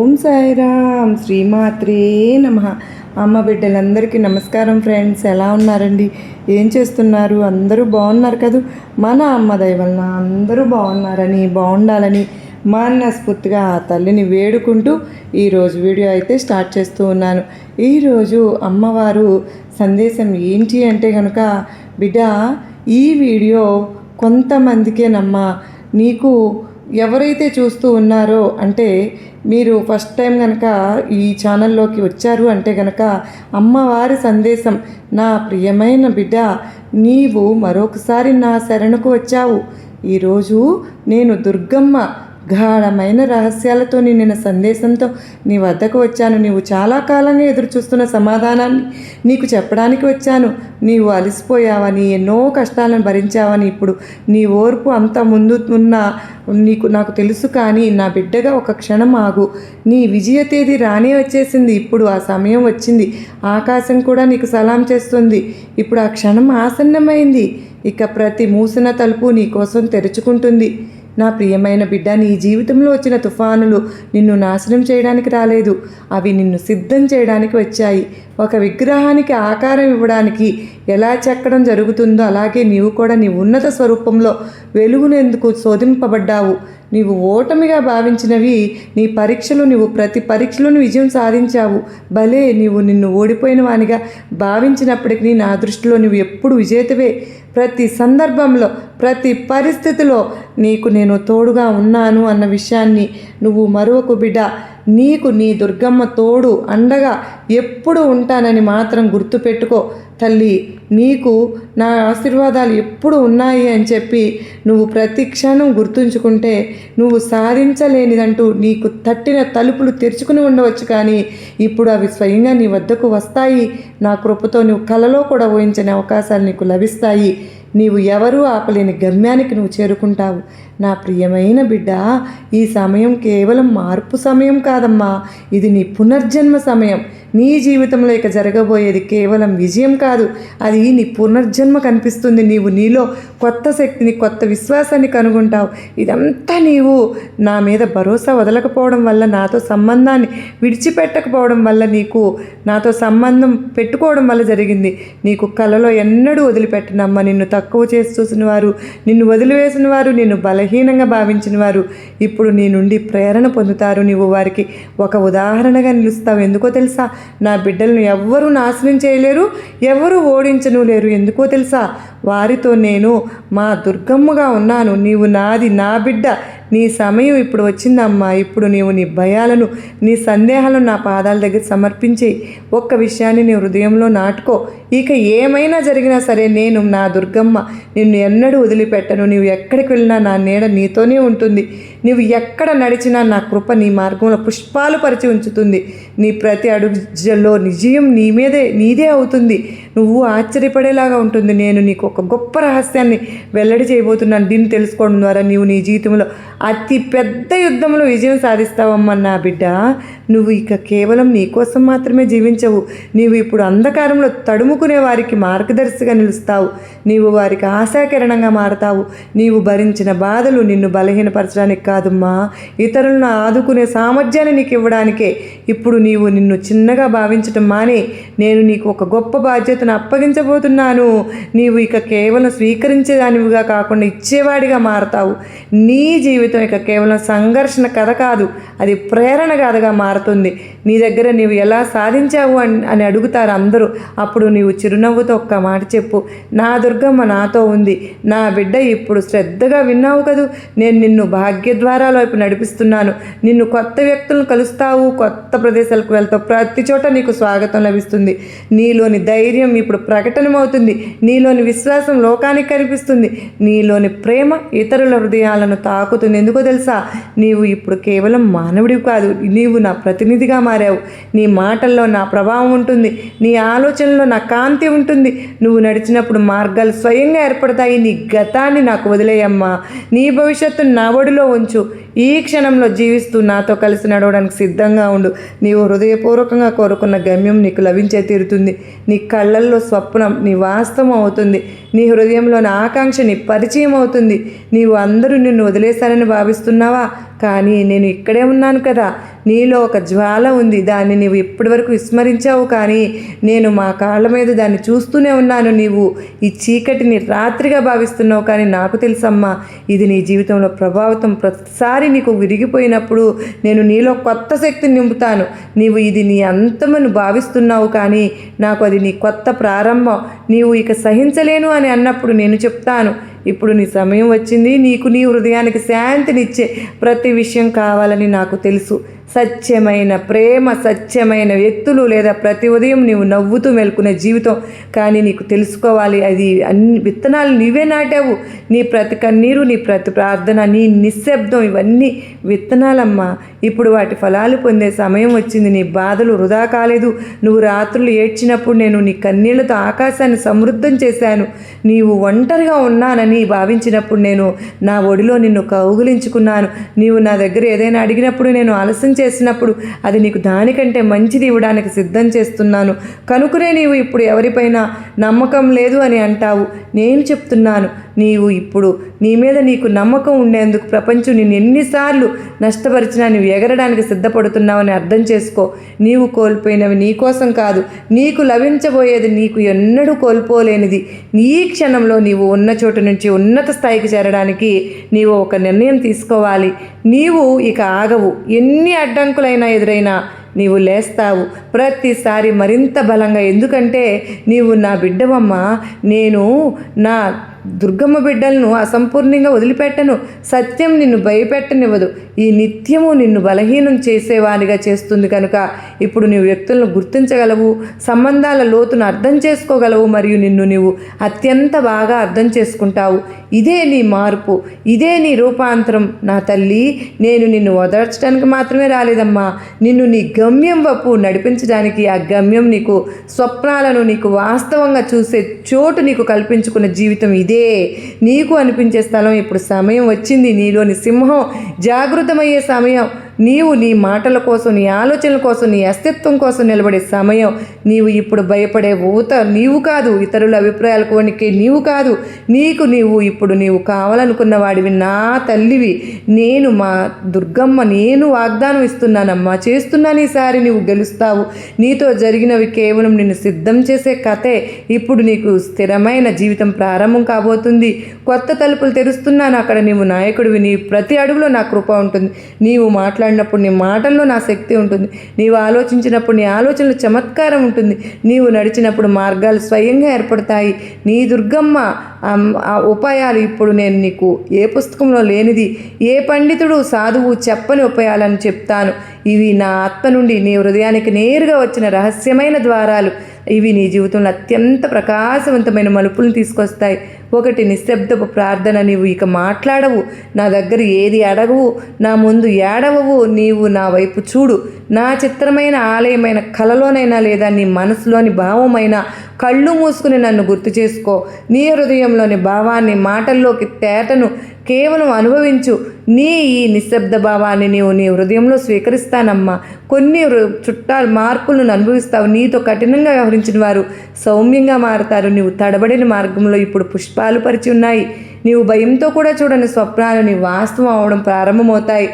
ఓం సాయిరామ్ శ్రీమాత్రే నమః. అమ్మ బిడ్డలందరికీ నమస్కారం ఫ్రెండ్స్. ఎలా ఉన్నారండి? ఏం చేస్తున్నారు? అందరూ బాగున్నారు కదా? మన అమ్మ దయ వలన అందరూ బాగుండాలని మనస్ఫూర్తిగా ఆ తల్లిని వేడుకుంటూ ఈరోజు వీడియో అయితే స్టార్ట్ చేస్తూ ఉన్నాను. ఈరోజు అమ్మవారు సందేశం ఏంటి అంటే కనుక, బిడ్డ ఈ వీడియో కొంతమందికేనమ్మా, నీకు ఎవరైతే చూస్తూ ఉన్నారో అంటే మీరు ఫస్ట్ టైం కనుక ఈ ఛానల్లోకి వచ్చారు అంటే కనుక, అమ్మవారి సందేశం, నా ప్రియమైన బిడ్డ నీవు మరొకసారి నా శరణకు వచ్చావు. ఈరోజు నేను దుర్గమ్మ గాఢమైన రహస్యాలతో నిన్న సందేశంతో నీ వద్దకు వచ్చాను. నీవు చాలా కాలంగా ఎదురు చూస్తున్న సమాధానాన్ని నీకు చెప్పడానికి వచ్చాను. నీవు అలసిపోయావని, ఎన్నో కష్టాలను భరించావని, ఇప్పుడు నీ ఓర్పు అంత ముందు ఉన్న నాకు తెలుసు. కానీ నా బిడ్డగా ఒక క్షణం ఆగు. నీ విజయ తేదీ రానే వచ్చేసింది. ఇప్పుడు ఆ సమయం వచ్చింది. ఆకాశం కూడా నీకు సలాం చేస్తుంది. ఇప్పుడు ఆ క్షణం ఆసన్నమైంది. ఇక ప్రతి మూసిన తలుపు నీ కోసం తెరుచుకుంటుంది. నా ప్రియమైన బిడ్డ, నీ జీవితంలో వచ్చిన తుఫానులు నిన్ను నాశనం చేయడానికి రాలేదు. అవి నిన్ను సిద్ధం చేయడానికి వచ్చాయి. ఒక విగ్రహానికి ఆకారం ఇవ్వడానికి ఎలా చెక్కడం జరుగుతుందో అలాగే నీవు కూడా నీ ఉన్నత స్వరూపంలో వెలుగునేందుకు శోధింపబడ్డావు. నీవు ఓటమిగా భావించినవి నీ పరీక్షలు, నీవు ప్రతి పరీక్షలోని విజయం సాధించావు. భలే, నీవు నిన్ను ఓడిపోయిన వానిగా భావించినప్పటికీ నా దృష్టిలో నువ్వు ఎప్పుడు విజేతవే. ప్రతి సందర్భంలో, ప్రతి పరిస్థితిలో నీకు నేను తోడుగా ఉన్నాను అన్న విషయాన్ని నువ్వు మరొక బిడ్డ. నీకు నీ దుర్గమ్మ తోడు అండగా ఎప్పుడు ఉంటానని మాత్రం గుర్తుపెట్టుకో తల్లి. నీకు నా ఆశీర్వాదాలు ఎప్పుడు ఉన్నాయి అని చెప్పి నువ్వు ప్రతి క్షణం గుర్తుంచుకుంటే, నువ్వు సాధించలేనిదంటూ నీకు తట్టిన తలుపులు తెరుచుకుని ఉండవచ్చు, కానీ ఇప్పుడు అవి స్వయంగా నీ వద్దకు వస్తాయి. నా కృపతో నువ్వు కలలో కూడా ఊహించని అవకాశాలు నీకు లభిస్తాయి. నీవు ఎవరూ ఆపలేని గమ్యానికి నువ్వు చేరుకుంటావు. నా ప్రియమైన బిడ్డ, ఈ సమయం కేవలం మార్పు సమయం కాదమ్మా, ఇది నీ పునర్జన్మ సమయం. నీ జీవితంలో ఇక జరగబోయేది కేవలం విజయం కాదు, అది నీ పునర్జన్మ కనిపిస్తుంది. నీవు నీలో కొత్త శక్తిని, కొత్త విశ్వాసాన్ని కనుగొంటావు. ఇదంతా నీవు నా మీద భరోసా వదలకపోవడం వల్ల, నాతో సంబంధాన్ని విడిచిపెట్టకపోవడం వల్ల, నీకు నాతో సంబంధం పెట్టుకోవడం వల్ల జరిగింది. నీకు కలలో ఎన్నడూ వదిలిపెట్టనమ్మ. నిన్ను తక్కువ చేసి చూసిన వారు, నిన్ను వదిలివేసిన వారు, నిన్ను బలహీనంగా భావించిన వారు ఇప్పుడు నీ నుండి ప్రేరణ పొందుతారు. నీవు వారికి ఒక ఉదాహరణగా నిలుస్తావు. ఎందుకో తెలుసా? నా బిడ్డలను ఎవ్వరూ నాశనం చేయలేరు, ఎవరు ఓడించను లేరు. ఎందుకో తెలుసా? వారితో నేను మా దుర్గమ్మగా ఉన్నాను. నీవు నాది, నా బిడ్డ. నీ సమయం ఇప్పుడు వచ్చిందమ్మా. ఇప్పుడు నీవు నీ భయాలను, నీ సందేహాలను నా పాదాల దగ్గర సమర్పించి ఒక్క విషయాన్ని నీ హృదయంలో నాటుకో. ఇక ఏమైనా జరిగినా సరే, నేను నా దుర్గమ్మ నిన్ను ఎన్నడూ వదిలిపెట్టను. నీవు ఎక్కడికి వెళ్ళినా నా నీడ నీతోనే ఉంటుంది. నీవు ఎక్కడ నడిచినా నా కృప నీ మార్గంలో పుష్పాలు పరిచి ఉంచుతుంది. నీ ప్రతి అడుగులో విజయం నీదే అవుతుంది. నువ్వు ఆశ్చర్యపడేలాగా ఉంటుంది. నేను నీకు ఒక గొప్ప రహస్యాన్ని వెల్లడి చేయబోతున్నాను. దీన్ని తెలుసుకోవడం ద్వారా నీవు నీ జీవితంలో అతి పెద్ద యుద్ధంలో విజయం సాధిస్తావమ్మా నా బిడ్డ. నువ్వు ఇక కేవలం నీ కోసం మాత్రమే జీవించవు. నీవు ఇప్పుడు అంధకారంలో తడుముకునే వారికి మార్గదర్శిగా నిలుస్తావు. నీవు వారికి ఆశాకిరణంగా మారతావు. నీవు భరించిన బాధలు నిన్ను బలహీనపరచడానికి కాదమ్మా, ఇతరులను ఆదుకునే సామర్థ్యాన్ని నీకు ఇవ్వడానికే. ఇప్పుడు నీవు నిన్ను చిన్నగా భావించటం మాని, నేను నీకు ఒక గొప్ప బాధ్యతను అప్పగించబోతున్నాను. నీవు ఇక కేవలం స్వీకరించేదానివిగా కాకుండా ఇచ్చేవాడిగా మారతావు. నీ జీవితం ఇక కేవలం సంఘర్షణ కథ కాదు, అది ప్రేరణ కథగా మారుతుంది. నీ దగ్గర నీవు ఎలా సాధించావు అని అడుగుతారు అందరూ. అప్పుడు నీవు చిరునవ్వుతో ఒక్క మాట చెప్పు, నా దుర్గమ్మ నాతో ఉంది. నా బిడ్డ, ఇప్పుడు శ్రద్ధగా విన్నావు కదూ, నేను నిన్ను భాగ్యద్వారాల వైపు నడిపిస్తున్నాను. నిన్ను కొత్త వ్యక్తులను కలుస్తావు, కొత్త ప్రదేశాలకు వెళ్తావు. ప్రతి చోట నీకు స్వాగతం లభిస్తుంది. నీలోని ధైర్యం ఇప్పుడు ప్రకటనమవుతుంది. నీలోని విశ్వాసం లోకానికి కనిపిస్తుంది. నీలోని ప్రేమ ఇతరుల హృదయాలను తాకుతుంది. ఎందుకో తెలుసా? నీవు ఇప్పుడు కేవలం మానవుడివి కాదు, నీవు నా ప్రతినిధిగా మారావు. నీ మాటల్లో నా ప్రభావం ఉంటుంది, నీ ఆలోచనలో నా కాంతి ఉంటుంది. నువ్వు నడిచినప్పుడు మార్గాలు స్వయంగా ఏర్పడతాయి. నీ గతాన్ని నాకు వదిలేయమ్మా, నీ భవిష్యత్తును నా ఒడిలో ఉంచు. ఈ క్షణంలో జీవిస్తూ నాతో కలిసి నడవడానికి సిద్ధంగా ఉండు. నీవు హృదయపూర్వకంగా కోరుకున్న గమ్యం నీకు లభించే తీరుతుంది. నీ కళ్ళల్లో స్వప్నం నీ వాస్తవం అవుతుంది. నీ హృదయంలోని ఆకాంక్ష నీ పరిచయం అవుతుంది. నీవు అందరూ నిన్ను వదిలేశారని భావిస్తున్నావా? కానీ నేను ఇక్కడే ఉన్నాను కదా. నీలో ఒక జ్వాల ఉంది, దాన్ని నీవు ఇప్పటివరకు విస్మరించావు. కానీ నేను మా కాళ్ళ మీద దాన్ని చూస్తూనే ఉన్నాను. నీవు ఈ చీకటిని రాత్రిగా భావిస్తున్నావు, కానీ నాకు తెలుసమ్మా ఇది నీ జీవితంలో ప్రభావితం. ప్రతిసారి నీకు విరిగిపోయినప్పుడు నేను నీలో కొత్త శక్తిని నింపుతాను. నీవు ఇది నీ అంతమని భావిస్తున్నావు, కానీ నాకు అది నీ కొత్త ప్రారంభం. నీవు ఇక సహించలేను అని అన్నప్పుడు నేను చెప్తాను, ఇప్పుడు నీ సమయం వచ్చింది. నీకు నీ హృదయానికి శాంతినిచ్చే ప్రతి విషయం కావాలని నాకు తెలుసు. సత్యమైన ప్రేమ, సత్యమైన వ్యక్తులు, లేదా ప్రతి ఉదయం నీవు నవ్వుతూ మెలుకునే జీవితం. కానీ నీకు తెలుసుకోవాలి, అది అన్ని విత్తనాలు నీవే నాటావు. నీ ప్రతి కన్నీరు, నీ ప్రతి ప్రార్థన, నీ నిశ్శబ్దం, ఇవన్నీ విత్తనాలమ్మా. ఇప్పుడు వాటి ఫలాలు పొందే సమయం వచ్చింది. నీ బాధలు వృధా కాలేదు. నువ్వు రాత్రులు ఏడ్చినప్పుడు నేను నీ కన్నీళ్లతో ఆకాశాన్ని సమృద్ధం చేశాను. నీవు ఒంటరిగా ఉన్నానని భావించినప్పుడు నేను నా ఒడిలో నిన్ను కౌగిలించుకున్నాను. నీవు నా దగ్గర ఏదైనా అడిగినప్పుడు, నేను ఆలస్యం చేసినప్పుడు, అది నీకు దానికంటే మంచిది ఇవ్వడానికి సిద్ధం చేస్తున్నాను. కనుకనే నీవు ఇప్పుడు ఎవరిపైన నమ్మకం లేదు అని అంటావు. నేను చెప్తున్నాను, నీవు ఇప్పుడు నీ మీద నీకు నమ్మకం ఉండేందుకు ప్రపంచం నిన్ను ఎన్నిసార్లు నష్టపరిచినా నువ్వు ఎగరడానికి సిద్ధపడుతున్నావని అర్థం చేసుకో. నీవు కోల్పోయినవి నీ కోసం కాదు, నీకు లభించబోయేది నీకు ఎన్నడూ కోల్పోలేనిది. ఈ క్షణంలో నీవు ఉన్న చోటు నుంచి ఉన్నత స్థాయికి చేరడానికి నీవు ఒక నిర్ణయం తీసుకోవాలి. నీవు ఇక ఆగవు. ఎన్ని అడ్డంకులైనా ఎదురైనా నీవు లేస్తావు ప్రతిసారి మరింత బలంగా. ఎందుకంటే నీవు నా బిడ్డవమ్మా. నేను నా దుర్గమ్మ బిడ్డలను అసంపూర్ణంగా వదిలిపెట్టను. సత్యం నిన్ను భయపెట్టనివ్వదు. ఈ నిత్యము నిన్ను బలహీనం చేసేవానిగా చేస్తుంది. కనుక ఇప్పుడు నీవు వ్యక్తులను గుర్తించగలవు, సంబంధాల లోతును అర్థం చేసుకోగలవు, మరియు నిన్ను నీవు అత్యంత బాగా అర్థం చేసుకుంటావు. ఇదే నీ మార్పు, ఇదే నీ రూపాంతరం. నా తల్లి, నేను నిన్ను ఓదార్చడానికి మాత్రమే రాలేదమ్మా, నిన్ను నీ గమ్యం వైపు నడిపించడానికి. ఆ గమ్యం నీకు స్వప్నాలను, నీకు వాస్తవంగా చూసే చోటు నీకు కల్పించుకున్న జీవితం ఇదే. నీకు అనిపించే స్థలం. ఇప్పుడు సమయం వచ్చింది. నీలోని సింహం జాగృతమయ్యే సమయం. నీవు నీ మాటల కోసం, నీ ఆలోచనల కోసం, నీ అస్తిత్వం కోసం నిలబడే సమయం. నీవు ఇప్పుడు భయపడే ఊత నీవు కాదు, ఇతరుల అభిప్రాయాలకు వణికే నీవు కాదు. నీవు నీవు కావాలనుకున్న వాడివి, నా తల్లివి. నేను మా దుర్గమ్మ, నేను వాగ్దానం ఇస్తున్నానమ్మా, చేస్తున్నాను. ఈసారి నీవు గెలుస్తావు. నీతో జరిగినవి కేవలం నిన్ను సిద్ధం చేసే కథే. ఇప్పుడు నీకు స్థిరమైన జీవితం ప్రారంభం కాబోతుంది. కొత్త తలుపులు తెరుస్తున్నాను. అక్కడ నీవు నాయకుడివి. నీ ప్రతి అడుగులో నా కృప ఉంటుంది. నీవు మాట్లాడినప్పుడు నీ మాటల్లో నా శక్తి ఉంటుంది. నీవు ఆలోచించినప్పుడు నీ ఆలోచనలో చమత్కారం ఉంటుంది. నీవు నడిచినప్పుడు మార్గాలు స్వయంగా ఏర్పడతాయి. నీ దుర్గమ్మ ఆ ఉపాయాలు ఇప్పుడు నేను నీకు ఏ పుస్తకంలో లేనిది, ఏ పండితుడు సాధువు చెప్పని ఉపాయాలని చెప్తాను. ఇవి నా ఆత్మ నుండి నీ హృదయానికి నేరుగా వచ్చిన రహస్యమైన ద్వారాలు. ఇవి నీ జీవితంలో అత్యంత ప్రకాశవంతమైన మలుపులను తీసుకొస్తాయి. ఒకటి, నిశ్శబ్దపు ప్రార్థన. నీవు ఇక మాట్లాడవు, నా దగ్గర ఏది అడగవు, నా ముందు ఏడవవు. నీవు నా వైపు చూడు. నా చిత్రమైన ఆలయమైన కలలోనైనా, లేదా నీ మనసులోని భావమైన కళ్ళు మూసుకుని నన్ను గుర్తు చేసుకో. నీ హృదయంలోని భావాన్ని, మాటల్లోకి తేటను కేవలం అనుభవించు. ఈ నిశ్శబ్ద భావాన్ని నీవు నీ హృదయంలో స్వీకరిస్తానమ్మా. కొన్ని చుట్టాలు మార్పులను అనుభవిస్తావు. నీతో కఠినంగా వ్యవహరించిన వారు సౌమ్యంగా మారతారు. నీవు తడబడిన మార్గంలో ఇప్పుడు పుష్పాలు పరిచి ఉన్నాయి. నీవు భయంతో కూడా చూడని స్వప్నాలు నీ వాస్తవం అవడం ప్రారంభమవుతాయి.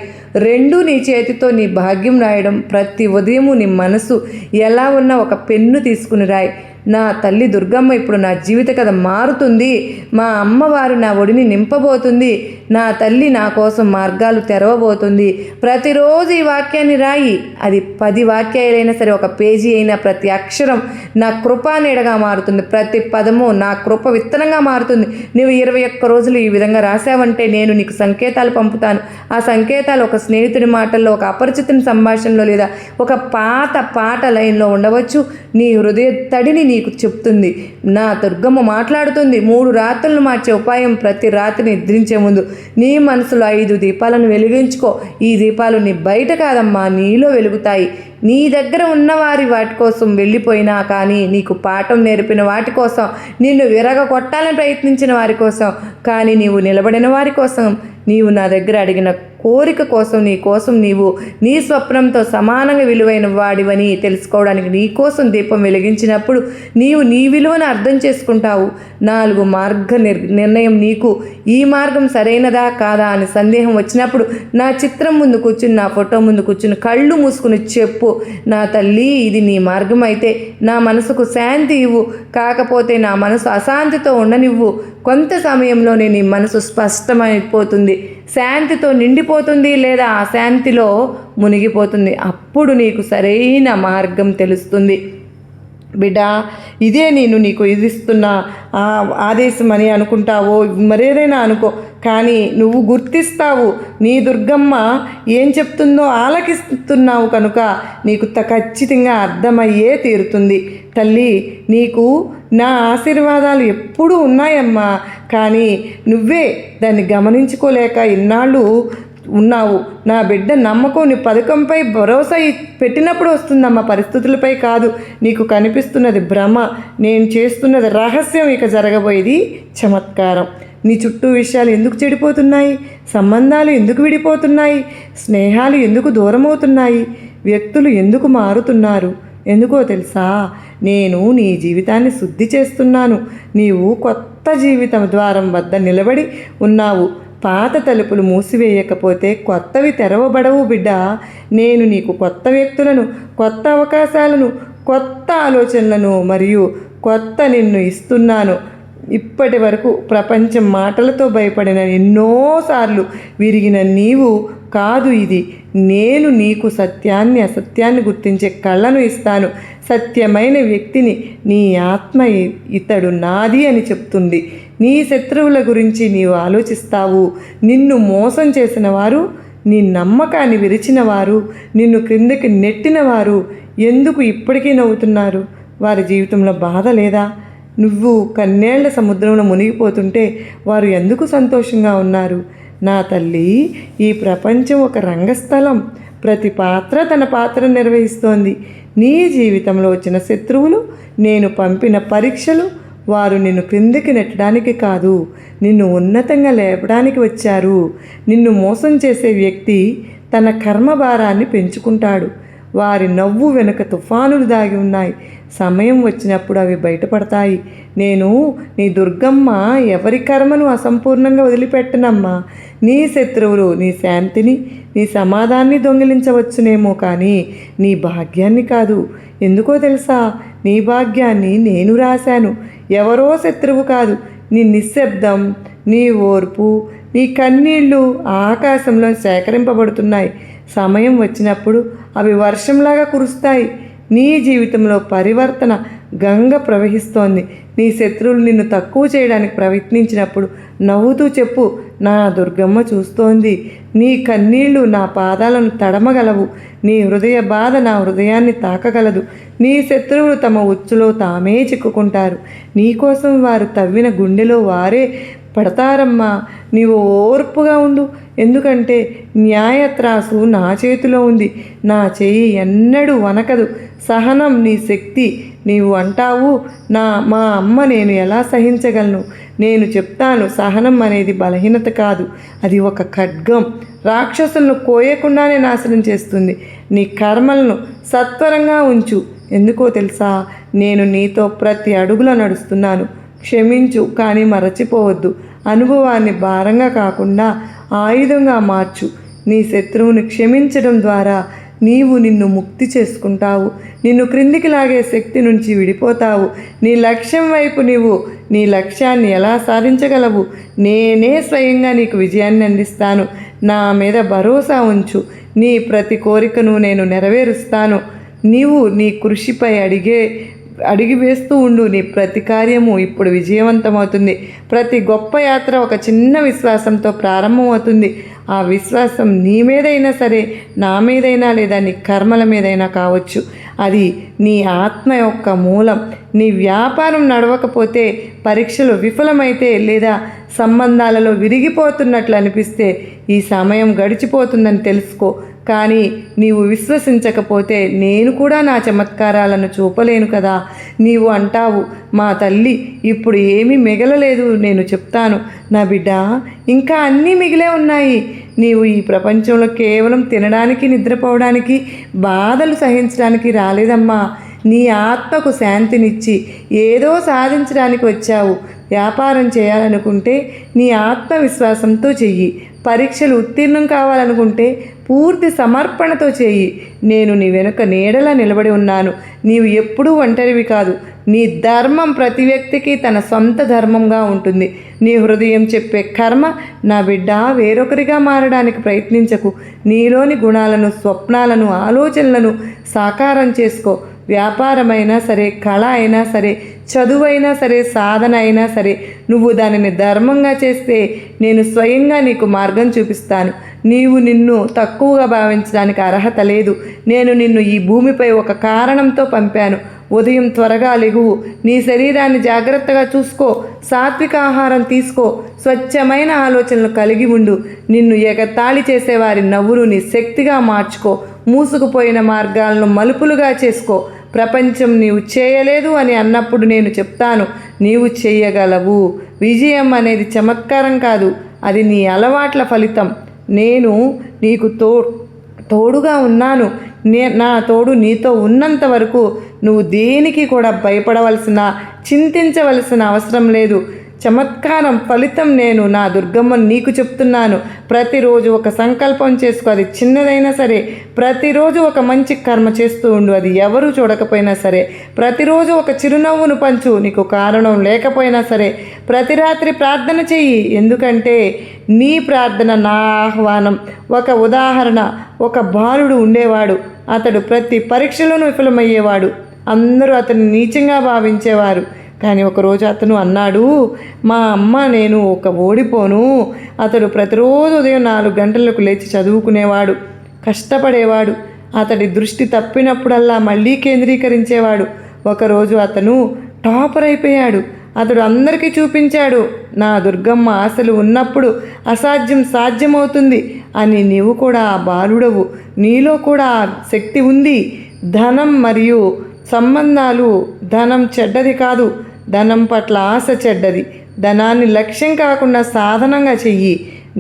రెండు, నీ చేతితో నీ భాగ్యం రాయడం. ప్రతి ఉదయము నీ మనసు ఎలా ఉన్నా ఒక పెన్ను తీసుకుని రాయి. నా తల్లి దుర్గమ్మ, ఇప్పుడు నా జీవిత కథ మారుతుంది. మా అమ్మవారు నా ఒడిని నింపబోతుంది. నా తల్లి నా కోసం మార్గాలు తెరవబోతుంది. ప్రతిరోజు ఈ వాక్యాన్ని రాయి. అది 10 వాక్యాలైనా సరే, ఒక పేజీ అయినా, ప్రతి అక్షరం నా కృపా నీడగా మారుతుంది. ప్రతి పదము నా కృప విత్తనంగా మారుతుంది. నువ్వు 21 రోజులు ఈ విధంగా రాసావంటే నేను నీకు సంకేతాలు పంపుతాను. ఆ సంకేతాలు ఒక స్నేహితుడి మాటల్లో, ఒక అపరిచితుని సంభాషణలో, లేదా ఒక పాత పాట లైన్లో ఉండవచ్చు. నీ హృదయ తడిని నీకు చెప్తుంది. నా దుర్గమ్మ మాట్లాడుతుంది. 3 రాత్రులను మార్చే ఉపాయం. ప్రతి రాత్రి నిద్రించే ముందు నీ మనసులో 5 దీపాలను వెలిగించుకో. ఈ దీపాలు నీ బయట కాదమ్మా, నీలో వెలుగుతాయి. నీ దగ్గర ఉన్నవారి వాటి కోసం వెళ్ళిపోయినా కానీ నీకు పాఠం నేర్పిన వాటి కోసం, నిన్ను విరగొట్టాలని ప్రయత్నించిన వారి కోసం, కానీ నీవు నిలబడిన వారి కోసం, నీవు నా దగ్గర అడిగిన కోరిక కోసం, నీవు నీ స్వప్నంతో సమానంగా విలువైన వాడివని తెలుసుకోవడానికి నీ కోసం దీపం వెలిగించినప్పుడు నీవు నీ విలువను అర్థం చేసుకుంటావు. 4 మార్గ నిర్ణయం నీకు ఈ మార్గం సరైనదా కాదా అని సందేహం వచ్చినప్పుడు నా చిత్రం ముందు కూర్చుని, నా ఫోటో ముందు కూర్చుని కళ్ళు మూసుకుని చెప్పు, నా తల్లి ఇది నీ మార్గం అయితే నా మనసుకు శాంతి ఇవ్వు, కాకపోతే నా మనసు అశాంతితో ఉండనివ్వు. కొంత సమయంలోనే నీ మనసు స్పష్టమైపోతుంది, శాంతితో నిండిపోతుంది లేదా అశాంతిలో మునిగిపోతుంది. అప్పుడు నీకు సరైన మార్గం తెలుస్తుంది. బిడ్డ, ఇదే నేను నీకు ఇదిస్తున్న ఆదేశం అని అనుకుంటావో మరేదైనా అనుకో, కానీ నువ్వు గుర్తిస్తావు. నీ దుర్గమ్మ ఏం చెప్తుందో ఆలకిస్తున్నావు కనుక నీకు ఖచ్చితంగా అర్థమయ్యే తీరుతుంది. తల్లి, నీకు నా ఆశీర్వాదాలు ఎప్పుడూ ఉన్నాయమ్మా, కానీ నువ్వే దాన్ని గమనించుకోలేక ఇన్నాళ్ళు ఉన్నావు. నా బిడ్డ నమ్మకం నీ పథకంపై భరోసా పెట్టినప్పుడు వస్తుందమ్మా, పరిస్థితులపై కాదు. నీకు కనిపిస్తున్నది భ్రమ, నేను చేస్తున్నది రహస్యం. ఇక జరగబోయేది చమత్కారం. నీ చుట్టూ విషయాలు ఎందుకు చెడిపోతున్నాయి? సంబంధాలు ఎందుకు విడిపోతున్నాయి? స్నేహాలు ఎందుకు దూరమవుతున్నాయి? వ్యక్తులు ఎందుకు మారుతున్నారు? ఎందుకో తెలుసా? నేను నీ జీవితాన్ని శుద్ధి చేస్తున్నాను. నీవు కొత్త జీవితం ద్వారం వద్ద నిలబడి ఉన్నావు. పాత తలుపులు మూసివేయకపోతే కొత్తవి తెరవబడవు బిడ్డ. నేను నీకు కొత్త వ్యక్తులను, కొత్త అవకాశాలను, కొత్త ఆలోచనలను మరియు కొత్త నిన్ను ఇస్తున్నాను. ఇప్పటి వరకు ప్రపంచం మాటలతో భయపడిన ఎన్నోసార్లు విరిగిన నీవు కాదు ఇది. నేను నీకు సత్యాన్ని అసత్యాన్ని గుర్తించే కళ్ళను ఇస్తాను. సత్యమైన వ్యక్తిని, నీ ఆత్మ ఇతడు నాది అని చెప్తుంది. నీ శత్రువుల గురించి నీవు ఆలోచిస్తావు. నిన్ను మోసం చేసిన వారు, నీ నమ్మకాన్ని విరిచిన వారు, నిన్ను క్రిందకి నెట్టిన వారు ఎందుకు ఇప్పటికీ నవ్వుతున్నారు? వారి జీవితంలో బాధ లేదా? నువ్వు కన్నేళ్ల సముద్రంలో మునిగిపోతుంటే వారు ఎందుకు సంతోషంగా ఉన్నారు? నా తల్లి, ఈ ప్రపంచం ఒక రంగస్థలం. ప్రతి పాత్ర తన పాత్ర నిర్వహిస్తోంది. నీ జీవితంలో వచ్చిన శత్రువులు, నేను పంపిన పరీక్షలు, వారు నిన్ను క్రిందికి నెట్టడానికి కాదు, నిన్ను ఉన్నతంగా లేపడానికి వచ్చారు. నిన్ను మోసం చేసే వ్యక్తి తన కర్మభారాన్ని పెంచుకుంటాడు. వారి నవ్వు వెనుక తుఫానులు దాగి ఉన్నాయి. సమయం వచ్చినప్పుడు అవి బయటపడతాయి. నేను నీ దుర్గమ్మ ఎవరి కర్మను అసంపూర్ణంగా వదిలిపెట్టనమ్మా. నీ శత్రువులు నీ శాంతిని, నీ సమాధాన్ని దొంగిలించవచ్చునేమో, కానీ నీ భాగ్యాన్ని కాదు. ఎందుకో తెలుసా? నీ భాగ్యాన్ని నేను రాశాను. ఎవరో శత్రువు కాదు. నీ నిశ్శబ్దం, నీ ఓర్పు, నీ కన్నీళ్ళు ఆకాశంలో సేకరింపబడుతున్నాయి. సమయం వచ్చినప్పుడు అవి వర్షంలాగా కురుస్తాయి. నీ జీవితంలో పరివర్తన గంగ ప్రవహిస్తోంది. నీ శత్రువులు నిన్ను తక్కువ చేయడానికి ప్రయత్నించినప్పుడు నవ్వుతూ చెప్పు, నా దుర్గమ్మ చూస్తోంది. నీ కన్నీళ్లు నా పాదాలను తడమగలవు. నీ హృదయ బాధ నా హృదయాన్ని తాకగలదు. నీ శత్రువులు తమ ఉచ్చులో తామే చిక్కుకుంటారు. నీకోసం వారు తవ్విన గుండెలో వారే పడతారమ్మా. నీవు ఓర్పుగా ఉండు, ఎందుకంటే న్యాయత్రాసు నా చేతిలో ఉంది. నా చేయి ఎన్నడూ వనకదు. సహనం నీ శక్తి. నీవు అంటావు, మా అమ్మ నేను ఎలా సహించగలను? నేను చెప్తాను, సహనం అనేది బలహీనత కాదు, అది ఒక ఖడ్గం. రాక్షసులను కోయకుండానే నాశనం చేస్తుంది. నీ కర్మలను సత్వరంగా ఉంచు. ఎందుకో తెలుసా? నేను నీతో ప్రతి అడుగులో నడుస్తున్నాను. క్షమించు, కానీ మరచిపోవద్దు. అనుభవాన్ని భారంగా కాకుండా ఆయుధంగా మార్చు. నీ శత్రువుని క్షమించడం ద్వారా నీవు నిన్ను ముక్తి చేసుకుంటావు. నిన్ను క్రిందికి లాగే శక్తి నుంచి విడిపోతావు. నీ లక్ష్యం వైపు నీవు నీ లక్ష్యాన్ని ఎలా సాధించగలవు? నేనే స్వయంగా నీకు విజయాన్ని అందిస్తాను. నా మీద భరోసా ఉంచు. నీ ప్రతి కోరికను నేను నెరవేరుస్తాను. నీవు నీ కృషిపై అడిగి వేస్తూ ఉండు. నీ ప్రతి కార్యము ఇప్పుడు విజయవంతమవుతుంది. ప్రతి గొప్ప యాత్ర ఒక చిన్న విశ్వాసంతో ప్రారంభమవుతుంది. ఆ విశ్వాసం నీ మీదైనా సరే, నా మీదైనా లేదా నీ కర్మల మీదైనా కావచ్చు. అది నీ ఆత్మ యొక్క మూలం. నీ వ్యాపారం నడవకపోతే, పరీక్షలు విఫలమైతే లేదా సంబంధాలలో విరిగిపోతున్నట్లు అనిపిస్తే ఈ సమయం గడిచిపోతుందని తెలుసుకో. కానీ నీవు విశ్వసించకపోతే నేను కూడా నా చమత్కారాలను చూపలేను కదా. నీవు అంటావు, మా తల్లి ఇప్పుడు ఏమీ మిగలలేదు. నేను చెప్తాను, నా బిడ్డ, ఇంకా అన్నీ మిగిలే ఉన్నాయి. నీవు ఈ ప్రపంచంలో కేవలం తినడానికి, నిద్రపోవడానికి, బాధలు సహించడానికి రాలేదమ్మా. నీ ఆత్మకు శాంతినిచ్చి ఏదో సాధించడానికి వచ్చావు. వ్యాపారం చేయాలనుకుంటే నీ ఆత్మవిశ్వాసంతో చెయ్యి. పరీక్షలు ఉత్తీర్ణం కావాలనుకుంటే పూర్తి సమర్పణతో చేయి. నేను నీ వెనుక నీడలా నిలబడి ఉన్నాను. నీవు ఎప్పుడూ ఒంటరివి కాదు. నీ ధర్మం ప్రతి వ్యక్తికి తన సొంత ధర్మంగా ఉంటుంది. నీ హృదయం చెప్పే కర్మ. నా బిడ్డ, వేరొకరిగా మారడానికి ప్రయత్నించకు. నీలోని గుణాలను, స్వప్నాలను, ఆలోచనలను సాకారం చేసుకో. వ్యాపారమైనా సరే, కళ అయినా సరే, చదువైనా సరే, సాధన అయినా సరే, నువ్వు దానిని ధర్మంగా చేస్తే నేను స్వయంగా నీకు మార్గం చూపిస్తాను. నీవు నిన్ను తక్కువగా భావించడానికి అర్హత లేదు. నేను నిన్ను ఈ భూమిపై ఒక కారణంతో పంపాను. ఉదయం త్వరగా లెగువు. నీ శరీరాన్ని జాగ్రత్తగా చూసుకో. సాత్విక ఆహారం తీసుకో. స్వచ్ఛమైన ఆలోచనలు కలిగి ఉండు. నిన్ను ఎగతాళి చేసేవారి నవ్వును నీ శక్తిగా మార్చుకో. మూసుకుపోయిన మార్గాలను మలుపులుగా చేసుకో. ప్రపంచం నీవు చేయలేదు అని అన్నప్పుడు నేను చెప్తాను, నీవు చేయగలవు. విజయం అనేది చమత్కారం కాదు, అది నీ అలవాట్ల ఫలితం. నేను నీకు తోడుగా ఉన్నాను. నా తోడు నీతో ఉన్నంత వరకు నువ్వు దేనికి కూడా భయపడవలసిన, చింతించవలసిన అవసరం లేదు. చమత్కారం ఫలితం నేను, నా దుర్గమ్మను నీకు చెప్తున్నాను. ప్రతిరోజు ఒక సంకల్పం చేసుకో, అది చిన్నదైనా సరే. ప్రతిరోజు ఒక మంచి కర్మ చేస్తూ ఉండు, అది ఎవరూ చూడకపోయినా సరే. ప్రతిరోజు ఒక చిరునవ్వును పంచు, నీకు కారణం లేకపోయినా సరే. ప్రతి రాత్రి ప్రార్థన చెయ్యి, ఎందుకంటే నీ ప్రార్థన నా ఆహ్వానం. ఒక ఉదాహరణ, ఒక బాలుడు ఉండేవాడు. అతడు ప్రతి పరీక్షలోనూ విఫలమయ్యేవాడు. అందరూ అతన్ని నీచంగా భావించేవారు. కానీ ఒకరోజు అతను అన్నాడు, మా అమ్మ నేను ఓడిపోను. అతడు ప్రతిరోజు ఉదయం 4 గంటలకు లేచి చదువుకునేవాడు, కష్టపడేవాడు. అతడి దృష్టి తప్పినప్పుడల్లా మళ్ళీ కేంద్రీకరించేవాడు. ఒకరోజు అతను టాపర్ అయిపోయాడు. అతడు అందరికీ చూపించాడు, నా దుర్గమ్మ ఆశలు ఉన్నప్పుడు అసాధ్యం సాధ్యమవుతుంది అని. నీవు కూడా ఆ బాలుడవు. నీలో కూడా శక్తి ఉంది. ధనం మరియు సంబంధాలు. ధనం చెడ్డది కాదు, ధనం పట్ల ఆశ చెడ్డది. ధనాన్ని లక్ష్యం కాకుండా సాధనంగా చెయ్యి.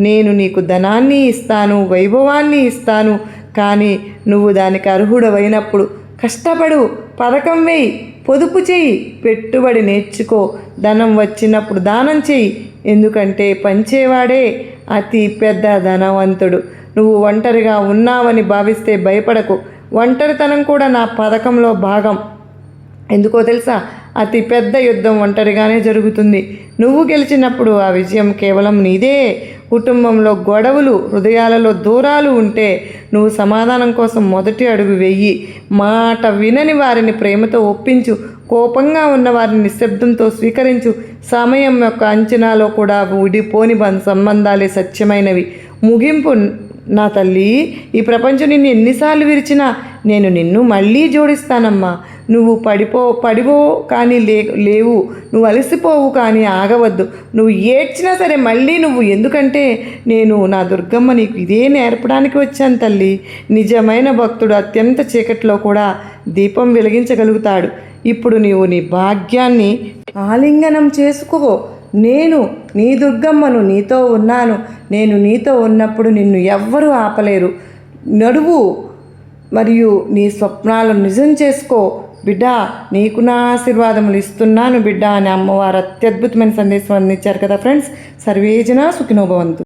నేను నీకు ధనాన్ని ఇస్తాను, వైభవాన్ని ఇస్తాను. కానీ నువ్వు దానికి అర్హుడవైనప్పుడు కష్టపడు, పథకం వేయి, పొదుపు చెయ్యి, పెట్టుబడి నేర్చుకో. ధనం వచ్చినప్పుడు దానం చెయ్యి, ఎందుకంటే పంచేవాడే అతి పెద్ద ధనవంతుడు. నువ్వు ఒంటరిగా ఉన్నావని భావిస్తే భయపడకు. ఒంటరితనం కూడా నా పథకంలో భాగం. ఎందుకో తెలుసా? అతి పెద్ద యుద్ధం ఒంటరిగానే జరుగుతుంది. నువ్వు గెలిచినప్పుడు ఆ విజయం కేవలం నీదే. కుటుంబంలో గొడవలు, హృదయాలలో దూరాలు ఉంటే నువ్వు సమాధానం కోసం మొదటి అడుగు వెయ్యి. మాట వినని వారిని ప్రేమతో ఒప్పించు. కోపంగా ఉన్న వారిని నిశ్శబ్దంతో స్వీకరించు. సమయం యొక్క అంచనాలో కూడా విడిపోని సంబంధాలే సత్యమైనవి. ముగింపు, నా తల్లి, ఈ ప్రపంచం నిన్ను ఎన్నిసార్లు విరిచినా నేను నిన్ను మళ్ళీ జోడిస్తానమ్మా. నువ్వు పడిపో కానీ లేవు. నువ్వు అలసిపోవు కానీ ఆగవద్దు. నువ్వు ఏడ్చినా సరే మళ్ళీ నువ్వు, ఎందుకంటే నేను, నా దుర్గమ్మ, నీకు ఇదే నేర్పడానికి వచ్చాను తల్లి. నిజమైన భక్తుడు అత్యంత చీకట్లో కూడా దీపం వెలిగించగలుగుతాడు. ఇప్పుడు నీవు నీ భాగ్యాన్ని ఆలింగనం చేసుకో. నేను నీ దుర్గమ్మను, నీతో ఉన్నాను. నేను నీతో ఉన్నప్పుడు నిన్ను ఎవ్వరూ ఆపలేరు. నడువు మరియు నీ స్వప్నాలను నిజం చేసుకో బిడ్డ. నీకు నా ఆశీర్వాదములు ఇస్తున్నాను బిడ్డ అని అమ్మవారు అత్యద్భుతమైన సందేశం అందించారు కదా ఫ్రెండ్స్. సర్వేజన సుఖినో భవంతు.